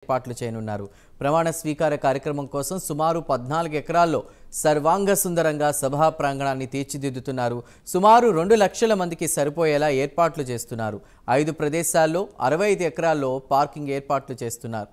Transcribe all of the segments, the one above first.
ఏర్పాట్లు చేయనున్నారు. ప్రమాణ స్వీకార కార్యక్రమం కోసం సుమారు 14 ఎకరాల్లో సర్వాంగ సుందరంగా సభా ప్రాంగణాన్ని తీర్చిదిద్దుతున్నారు. సుమారు 2 లక్షల మందికి సరిపోయేలా ఏర్పాట్లు చేస్తున్నారు. 5 ప్రదేశాల్లో 65 ఎకరాల్లో పార్కింగ్ ఏర్పాట్లు చేస్తున్నారు.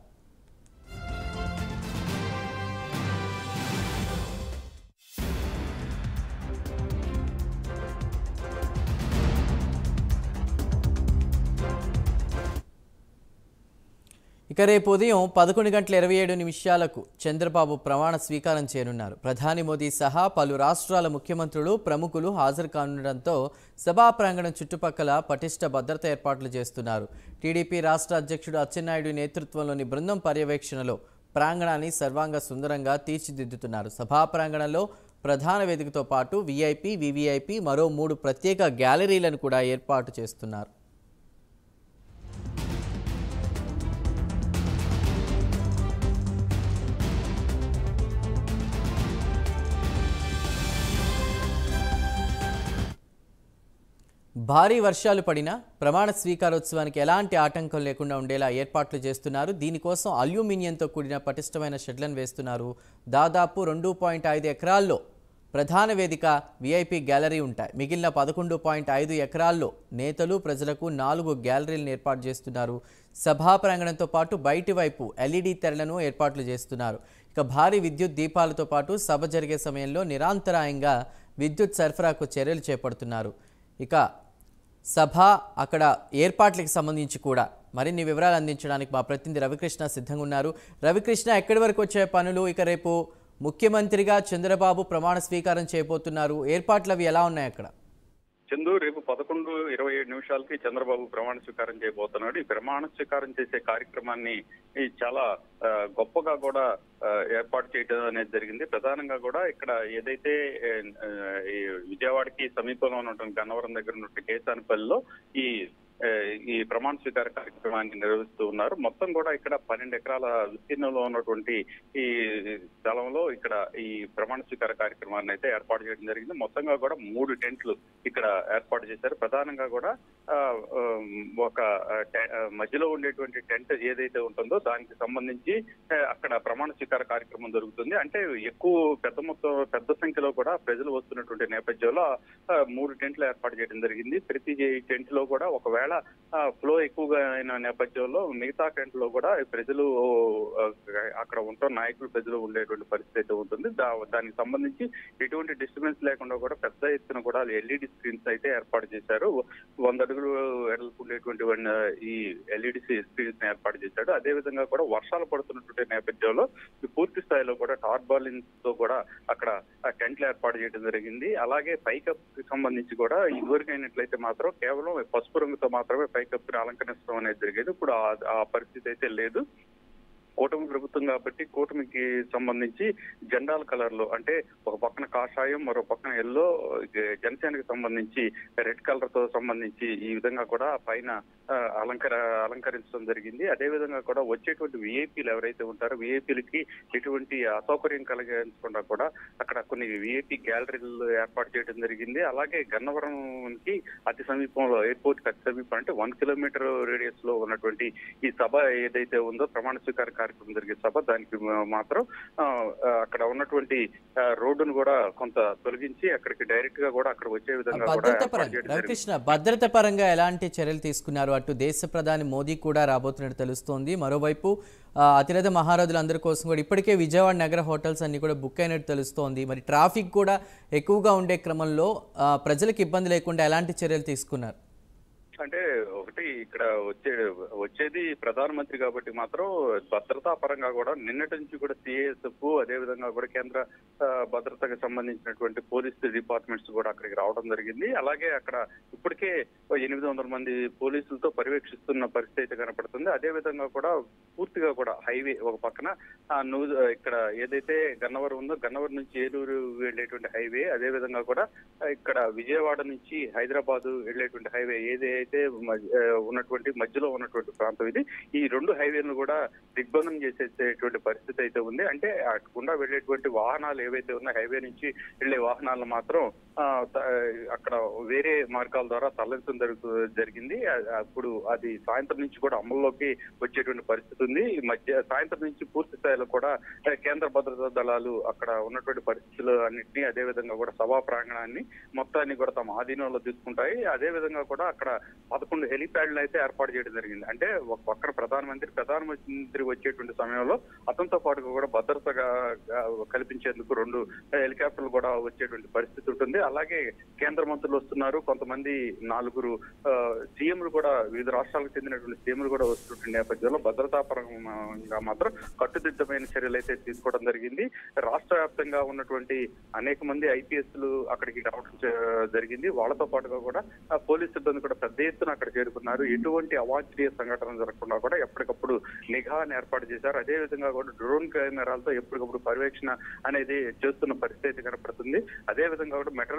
ఇక రేపు ఉదయం 11:27 చంద్రబాబు ప్రమాణ స్వీకారం చేయనున్నారు. ప్రధాని మోదీ సహా పలు రాష్ట్రాల ముఖ్యమంత్రులు ప్రముఖులు హాజరు కానుండడంతో సభా ప్రాంగణం చుట్టుపక్కల పటిష్ట భద్రత ఏర్పాట్లు చేస్తున్నారు. టీడీపీ రాష్ట్ర అధ్యక్షుడు అచ్చెన్నాయుడు నేతృత్వంలోని బృందం పర్యవేక్షణలో ప్రాంగణాన్ని సర్వాంగ సుందరంగా తీర్చిదిద్దుతున్నారు. సభా ప్రాంగణంలో ప్రధాన వేదికతో పాటు వీఐపీ, వీవీఐపీ మరో 3 ప్రత్యేక గ్యాలరీలను కూడా ఏర్పాటు చేస్తున్నారు. భారీ వర్షాలు పడినా ప్రమాణ స్వీకారోత్సవానికి ఎలాంటి ఆటంకం లేకుండా ఉండేలా ఏర్పాట్లు చేస్తున్నారు. దీనికోసం అల్యూమినియంతో కూడిన పటిష్టమైన షెడ్లను వేస్తున్నారు. దాదాపు 2.5 ఎకరాల్లో ప్రధాన వేదిక, వీఐపీ గ్యాలరీ ఉంటాయి. మిగిలిన 11.5 ఎకరాల్లో నేతలు, ప్రజలకు 4 గ్యాలరీలను ఏర్పాటు చేస్తున్నారు. సభా ప్రాంగణంతో పాటు బయటి వైపు ఎల్ఈడి తెరలను ఏర్పాట్లు చేస్తున్నారు. ఇక భారీ విద్యుత్ దీపాలతో పాటు సభ జరిగే సమయంలో నిరంతరాయంగా విద్యుత్ సరఫరాకు చర్యలు చేపడుతున్నారు. ఇక సభ అక్కడ ఏర్పాట్లకు సంబంధించి కూడా మరిన్ని వివరాలు అందించడానికి మా ప్రతినిధి రవికృష్ణ సిద్ధంగా ఉన్నారు. రవికృష్ణ, ఎక్కడి వరకు వచ్చే పనులు? ఇక రేపు ముఖ్యమంత్రిగా చంద్రబాబు ప్రమాణ స్వీకారం చేయబోతున్నారు. ఏర్పాట్లు అవి ఎలా ఉన్నాయి అక్కడ? చందు, రేపు 11:27 చంద్రబాబు ప్రమాణ స్వీకారం చేయబోతున్నాడు. ఈ ప్రమాణ స్వీకారం చేసే కార్యక్రమాన్ని చాలా గొప్పగా కూడా ఏర్పాటు చేయడం అనేది జరిగింది. ప్రధానంగా కూడా ఇక్కడ ఏదైతే విజయవాడకి సమీపంలో ఉన్నటువంటి గన్నవరం దగ్గర ఉన్నటువంటి కేసానపల్లిలో ఈ ప్రమాణ స్వీకార కార్యక్రమాన్ని నిర్వహిస్తూ ఉన్నారు. మొత్తం కూడా ఇక్కడ 12 ఎకరాల విస్తీర్ణంలో ఉన్నటువంటి ఈ స్థలంలో ఇక్కడ ఈ ప్రమాణ స్వీకార కార్యక్రమాన్ని అయితే ఏర్పాటు చేయడం జరిగింది. మొత్తంగా కూడా 3 టెంట్లు ఇక్కడ ఏర్పాటు చేశారు. ప్రధానంగా కూడా ఒక మధ్యలో ఉండేటువంటి టెంట్ ఏదైతే ఉంటుందో దానికి సంబంధించి అక్కడ ప్రమాణ స్వీకార కార్యక్రమం జరుగుతుంది. అంటే పెద్ద సంఖ్యలో కూడా ప్రజలు వస్తున్నటువంటి నేపథ్యంలో 3 టెంట్లు ఏర్పాటు చేయడం జరిగింది. ప్రతి టెంట్ లో కూడా ఒకవేళ ఫ్లో ఎక్కువగా అయిన నేపథ్యంలో మిగతా టెంట్ లో కూడా ప్రజలు అక్కడ ఉంటున్న నాయకులు ప్రజలు ఉండేటువంటి పరిస్థితి అయితే ఉంటుంది. దానికి సంబంధించి ఎటువంటి డిస్టర్బెన్స్ లేకుండా కూడా పెద్ద ఎత్తున కూడా ఎల్ఈడి స్క్రీన్స్ అయితే ఏర్పాటు చేశారు. 100 అడుగులు వెడల్పు ఉండేటువంటి ఈ ఎల్ఈడి స్క్రీన్స్ ఏర్పాటు చేశాడు. అదే విధంగా కూడా వర్షాలు పడుతున్నటువంటి నేపథ్యంలో పూర్తి స్థాయిలో కూడా టార్పాలిన్స్ తో కూడా అక్కడ టెంట్లు ఏర్పాటు చేయడం జరిగింది. అలాగే పైకప్ కి సంబంధించి కూడా ఇదివరకు అయినట్లయితే మాత్రం కేవలం పసుపు రంగుతో మాత్రమే పైకప్పుని అలంకరించడం అనేది జరిగేది. ఇప్పుడు ఆ పరిస్థితి అయితే లేదు. కూటమి ప్రభుత్వం కాబట్టి కూటమికి సంబంధించి జెండాల కలర్ లో, అంటే ఒక పక్కన కాషాయం, మరో పక్కన ఎల్లో, జనసేనకి సంబంధించి రెడ్ కలర్ తో సంబంధించి ఈ విధంగా కూడా పైన అలంకరించడం జరిగింది. అదే విధంగా కూడా వచ్చేటువంటి విఐపీలు ఎవరైతే ఉంటారో విఐపీలకి ఎటువంటి అసౌకర్యం కలిగించకుండా కూడా అక్కడ కొన్ని విఐపీ గ్యాలరీలు ఏర్పాటు చేయడం జరిగింది. అలాగే గన్నవరంకి అతి సమీపంలో, ఎయిర్పోర్ట్ కి అతి సమీపం, అంటే 1 కిలోమీటర్ రేడియస్ లో ఉన్నటువంటి ఈ సభ ఏదైతే ఉందో ప్రమాణ స్వీకార కార్యక్రమం జరిగే సభ, దానికి మాత్రం అక్కడ ఉన్నటువంటి రోడ్డును కూడా కొంత తొలగించి అక్కడికి డైరెక్ట్ గా కూడా అక్కడ వచ్చే విధంగా రవికృష్ణ, భద్రత పరంగా ఎలాంటి చర్యలు తీసుకున్నారు? అటు దేశ ప్రధాని మోదీ కూడా రాబోతున్నట్టు తెలుస్తోంది. మరోవైపు అతిరథ మహారథులందరి కోసం కూడా ఇప్పటికే విజయవాడ నగర హోటల్స్ అన్ని కూడా బుక్ అయినట్టు తెలుస్తోంది. మరి ట్రాఫిక్ కూడా ఎక్కువగా ఉండే క్రమంలో ప్రజలకు ఇబ్బంది లేకుండా ఎలాంటి చర్యలు తీసుకున్నారు? అంటే ఒకటి ఇక్కడ వచ్చేది ప్రధానమంత్రి కాబట్టి మాత్రం భద్రతా పరంగా కూడా నిన్నటి నుంచి కూడా సిఐఎస్ఎఫ్, అదే విధంగా కూడా కేంద్ర భద్రతకు సంబంధించినటువంటి పోలీస్ డిపార్ట్మెంట్స్ కూడా అక్కడికి రావడం జరిగింది. అలాగే అక్కడ ఇప్పటికే 800 మంది పోలీసులతో పర్యవేక్షిస్తున్న పరిస్థితి అయితే కనపడుతుంది. అదే విధంగా కూడా పూర్తిగా కూడా హైవే ఒక పక్కన ఇక్కడ ఏదైతే గన్నవరం ఉందో, గన్నవరం నుంచి ఏలూరు వెళ్ళేటువంటి హైవే, అదే విధంగా కూడా ఇక్కడ విజయవాడ నుంచి హైదరాబాద్ వెళ్ళేటువంటి హైవే ఏదైతే ఉన్నటువంటి మధ్యలో ఉన్నటువంటి ప్రాంతం ఇది. ఈ 2 హైవేలను కూడా దిగ్బంధనం చేసేటువంటి పరిస్థితి అయితే ఉంది. అంటే అటుకుండా వెళ్ళేటువంటి వాహనాలు ఏవైతే ఉన్నాయో, హైవే నుంచి వెళ్లే వాహనాలను మాత్రం అక్కడ వేరే మార్గాల ద్వారా తరలించడం జరిగింది. అప్పుడు అది సాయంత్రం నుంచి కూడా అమల్లోకి వచ్చేటువంటి పరిస్థితి ఉంది. ఈ మధ్య సాయంత్రం నుంచి పూర్తి స్థాయిలో కూడా కేంద్ర భద్రతా దళాలు అక్కడ ఉన్నటువంటి పరిస్థితులు అన్నింటినీ, అదేవిధంగా కూడా సభా ప్రాంగణాన్ని మొత్తాన్ని కూడా తమ ఆధీనంలో తీసుకుంటాయి. అదే విధంగా కూడా అక్కడ 11 హెలిప్యాడ్లు అయితే ఏర్పాటు చేయడం జరిగింది. అంటే ఒక పక్కన ప్రధానమంత్రి వచ్చేటువంటి సమయంలో అతనితో పాటుగా కూడా భద్రతగా కల్పించేందుకు 2 హెలికాప్టర్లు కూడా వచ్చేటువంటి పరిస్థితి ఉంటుంది. అలాగే కేంద్ర మంత్రులు వస్తున్నారు, కొంతమంది 4 సీఎంలు కూడా, వివిధ రాష్ట్రాలకు చెందినటువంటి సీఎంలు కూడా వస్తున్న నేపథ్యంలో భద్రతాపరంగా మాత్రం కట్టుదిట్టమైన చర్యలు అయితే తీసుకోవడం జరిగింది. రాష్ట్ర వ్యాప్తంగా ఉన్నటువంటి అనేక మంది ఐపీఎస్లు అక్కడికి రావడం జరిగింది. వాళ్ళతో పాటుగా కూడా పోలీస్ సిబ్బంది కూడా పెద్ద ఎత్తున అక్కడ చేరుకున్నారు. ఎటువంటి అవాంఛనీయ సంఘటనలు జరగకుండా కూడా ఎప్పటికప్పుడు నిఘాను ఏర్పాటు చేశారు. అదే విధంగా కూడా డ్రోన్ కెమెరాలతో ఎప్పటికప్పుడు పర్యవేక్షణ అనేది చేస్తున్న పరిస్థితి కనపడుతుంది. అదే విధంగా కూడా మెటల్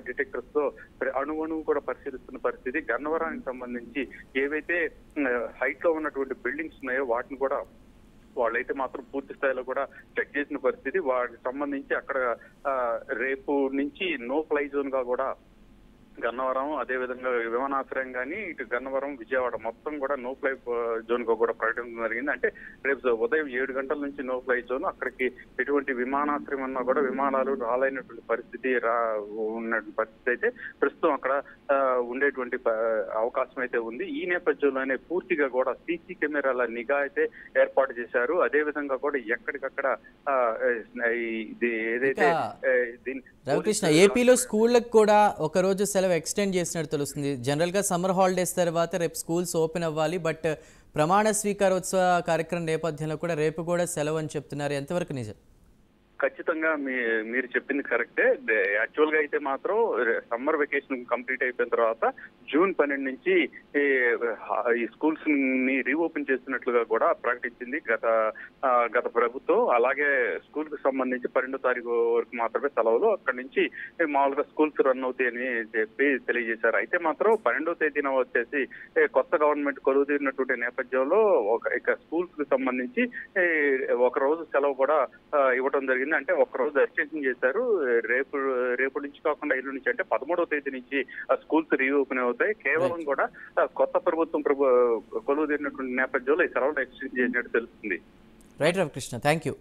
డిటెక్టర్స్ తో అణువును కూడా పరిశీలిస్తున్న పరిస్థితి. గన్నవరానికి సంబంధించి ఏవైతే హైట్ లో ఉన్నటువంటి బిల్డింగ్స్ ఉన్నాయో వాటిని కూడా వాళ్ళైతే మాత్రం పూర్తి స్థాయిలో కూడా చెక్ చేసిన పరిస్థితి. వాటికి సంబంధించి అక్కడ రేపు నుంచి నో ఫ్లై జోన్ గా కూడా గన్నవరం, అదే విధంగా విమానాశ్రయం కానీ ఇటు గన్నవరం, విజయవాడ మొత్తం కూడా నో ఫ్లై జోన్ గా కూడా ప్రకటించడం జరిగింది. అంటే రేపు ఉదయం 7 గంటల నుంచి నో ఫ్లై జోన్. అక్కడికి ఎటువంటి విమానాశ్రయం అన్నా కూడా విమానాలు రాలేనటువంటి పరిస్థితి ఉన్నటువంటి పరిస్థితి అయితే ప్రస్తుతం అక్కడ ఉండేటువంటి అవకాశం అయితే ఉంది. ఈ నేపథ్యంలోనే పూర్తిగా కూడా సీసీ కెమెరాల నిఘా అయితే ఏర్పాటు చేశారు. అదే విధంగా కూడా ఎక్కడికక్కడ ఏదైతే రవికృష్ణ, ఏపీలో స్కూళ్ళకు కూడా ఒక రోజు సెలవు ఎక్స్టెండ్ చేసినట్టు తెలుస్తుంది. జనరల్గా సమ్మర్ హాలిడేస్ తర్వాత రేపు స్కూల్స్ ఓపెన్ అవ్వాలి, బట్ ప్రమాణ స్వీకారోత్సవ కార్యక్రమం నేపథ్యంలో కూడా రేపు కూడా సెలవు అని చెప్తున్నారు. ఎంతవరకు నిజం? ఖచ్చితంగా మీరు చెప్పింది కరెక్టే. యాక్చువల్ గా అయితే మాత్రం సమ్మర్ వెకేషన్ కంప్లీట్ అయిపోయిన తర్వాత జూన్ 12 నుంచి ఈ స్కూల్స్ ని రీఓపెన్ చేస్తున్నట్లుగా కూడా ప్రకటించింది గత ప్రభుత్వం. అలాగే స్కూల్ కి సంబంధించి 12వ తారీఖు వరకు మాత్రమే సెలవులు, అక్కడి నుంచి మామూలుగా స్కూల్స్ రన్ అవుతాయని చెప్పి తెలియజేశారు. అయితే మాత్రం 12వ తేదీన వచ్చేసి కొత్త గవర్నమెంట్ కొలువుదీరినటువంటి నేపథ్యంలో ఇక స్కూల్స్ కి సంబంధించి ఒక రోజు సెలవు కూడా ఇవ్వడం జరిగింది. అంటే ఒక రోజు ఎక్స్టెన్షన్ చేశారు. రేపు నుంచి కాకుండా ఎల్లుండి నుంచి, అంటే 13వ తేదీ నుంచి స్కూల్స్ రీఓపెన్ అవుతాయి. కేవలం కూడా కొత్త ప్రభుత్వం కొలువు తీరినటువంటి నేపథ్యంలో ఈ సెలవులు ఎక్స్టెండ్ చేసినట్టు తెలుస్తుంది. Right Ravikrishna, thank you.